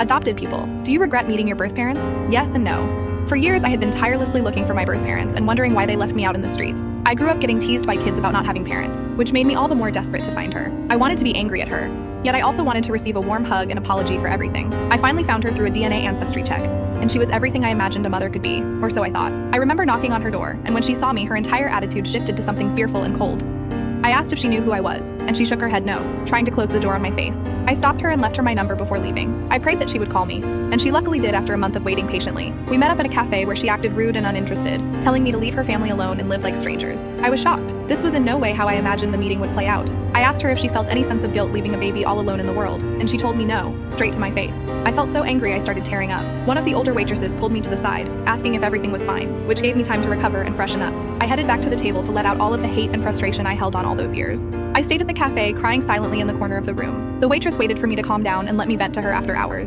Adopted people, do you regret meeting your birth parents? Yes and no. For years, I had been tirelessly looking for my birth parents and wondering why they left me out in the streets. I grew up getting teased by kids about not having parents, which made me all the more desperate to find her. I wanted to be angry at her, yet I also wanted to receive a warm hug and apology for everything. I finally found her through a DNA ancestry check, and she was everything I imagined a mother could be, or so I thought. I remember knocking on her door, and when she saw me, her entire attitude shifted to something fearful and cold. I asked if she knew who I was, and she shook her head no, trying to close the door on my face. I stopped her and left her my number before leaving. I prayed that she would call me, and she luckily did after a month of waiting patiently. We met up at a cafe where she acted rude and uninterested, telling me to leave her family alone and live like strangers. I was shocked. This was in no way how I imagined the meeting would play out. I asked her if she felt any sense of guilt leaving a baby all alone in the world, and she told me no, straight to my face. I felt so angry I started tearing up. One of the older waitresses pulled me to the side, asking if everything was fine, which gave me time to recover and freshen up. I headed back to the table to let out all of the hate and frustration I held on all those years. I stayed at the cafe, crying silently in the corner of the room. The waitress waited for me to calm down and let me vent to her after hours.